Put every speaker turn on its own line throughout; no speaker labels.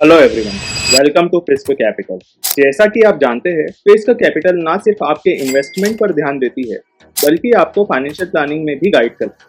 Hello everyone, welcome to Frisco capital. जैसा कि आप जानते हैं, फ्रिस्को कैपिटल ना सिर्फ आपके इन्वेस्टमेंट पर ध्यान देती है, बल्कि आपको फाइनेंशियल प्लानिंग में भी गाइड करती है,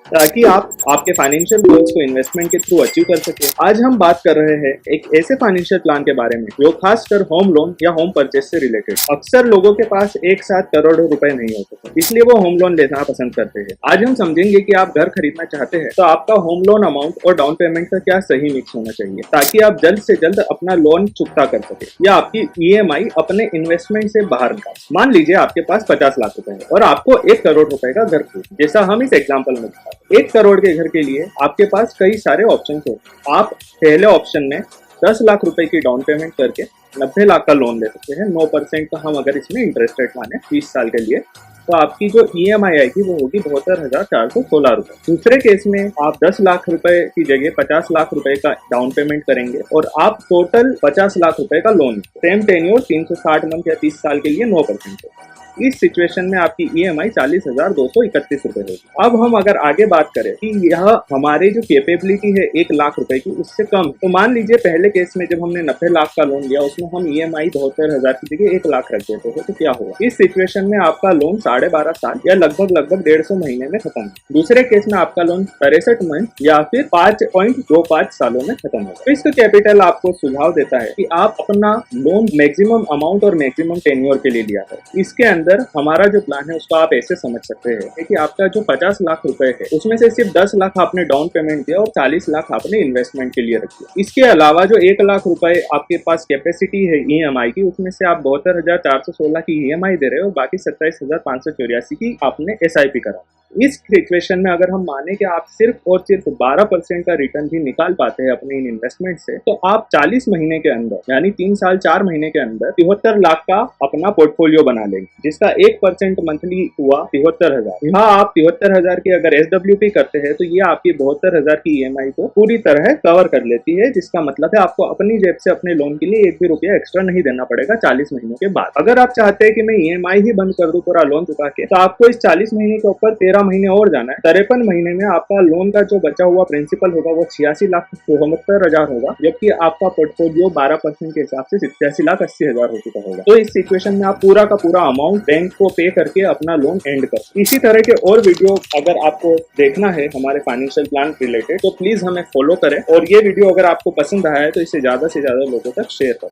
ताकि आप आपके फाइनेंशियल गोल्स को इन्वेस्टमेंट के थ्रू अचीव कर सके। आज हम बात कर रहे हैं एक ऐसे फाइनेंशियल प्लान के बारे में जो खासकर होम लोन या होम परचेज से रिलेटेड। अक्सर लोगों के पास एक साथ करोड़ों रुपए नहीं होते, इसलिए वो होम लोन लेना पसंद करते हैं। आज हम समझेंगे कि आप घर खरीदना चाहते हैं तो आपका होम लोन अमाउंट और डाउन पेमेंट का क्या सही मिक्स होना चाहिए, ताकि आप जल्द से जल्द अपना लोन चुकता कर सके या आपकी ईएमआई अपने इन्वेस्टमेंट से बाहर निकाल। मान लीजिए आपके पास 50 लाख रुपए है और आपको 1 करोड़ रुपए का घर खरीदना, जैसा हम इस एग्जाम्पल में दिखा। 1 करोड़ के घर के लिए आपके पास कई सारे ऑप्शन होते हैं। आप पहले ऑप्शन में 10 लाख रुपए की डाउन पेमेंट करके 90 लाख का लोन ले सकते हैं। 9% का हम अगर इसमें इंटरेस्ट रेट माने 20 साल के लिए, तो आपकी जो ईएमआई आएगी वो होगी 72,416 रुपए। दूसरे केस में आप 10 लाख रुपए की जगह 50 लाख रुपए का डाउन पेमेंट करेंगे और आप टोटल 50 लाख रुपए का लोन, सेम टेन्योर 360 मंथ या 30 साल के लिए 9%। इस सिचुएशन में आपकी ईएमआई 40,231 रुपए होगी। अब हम अगर आगे बात करें कि यह हमारे जो कैपेबिलिटी है 1 लाख रुपए की, उससे कम, तो मान लीजिए पहले केस में जब हमने 90 लाख का लोन लिया, उसमें हम ईएमआई 72,000 की जगह 1 लाख रख देते हैं, तो क्या होगा? इस सिचुएशन में आपका लोन 12.5 साल या लगभग 150 महीने में खत्म है। दूसरे केस में आपका लोन 63 मंथ या फिर 5.25 सालों में खत्म होगा। फ्रिस्को कैपिटल आपको सुझाव देता है कि आप अपना लोन मैक्सिमम अमाउंट और मैक्सिमम टेन्योर के लिए लिया है। इसके अंदर हमारा जो प्लान है उसको आप ऐसे समझ सकते हैं कि आपका जो 50 लाख रुपए है, उसमें से सिर्फ 10 लाख आपने डाउन पेमेंट दिया और 40 लाख आपने इन्वेस्टमेंट के लिए रखी। इसके अलावा जो 1 लाख रुपए आपके पास कैपेसिटी है ईएमआई की, उसमें से आप 72,416 की ईएमआई दे रहे हो, बाकी 27,584 की आपने एसआईपी करा। इस सिचुएशन में अगर हम माने कि आप सिर्फ और सिर्फ 12% का रिटर्न भी निकाल पाते हैं अपने इन इन्वेस्टमेंट से, तो आप 40 महीने के अंदर यानी 3 साल 4 महीने के अंदर 73 लाख का अपना पोर्टफोलियो बना लेंगे, जिसका 1% मंथली हुआ 73,000। यहाँ आप 73,000 की अगर एसडब्ल्यूपी करते हैं तो ये आपकी 72,000 की ईएमआई को पूरी तरह कवर कर लेती है, जिसका मतलब है आपको अपनी जेब से अपने लोन के लिए 1 भी रुपया एक्स्ट्रा नहीं देना पड़ेगा 40 महीनों के बाद। अगर आप चाहते हैं कि मैं ईएमआई ही बंद कर दूं पूरा लोन चुका के, तो आपको इस 40 महीने के ऊपर 13 महीने और जाना है। 53 महीने में आपका लोन का जो बचा हुआ प्रिंसिपल होगा वो 86,74,000 होगा, जबकि आपका पोर्टफोलियो 12% के हिसाब से 87,80,000 हो चुका होगा। तो इस सिचुएशन में आप पूरा का पूरा अमाउंट बैंक को पे करके अपना लोन एंड कर। इसी तरह के और वीडियो अगर आपको देखना है हमारे फाइनेंशियल प्लान रिलेटेड, तो प्लीज हमें फॉलो करें, और ये वीडियो अगर आपको पसंद आया है तो इसे ज्यादा से ज्यादा लोगों तक शेयर करें।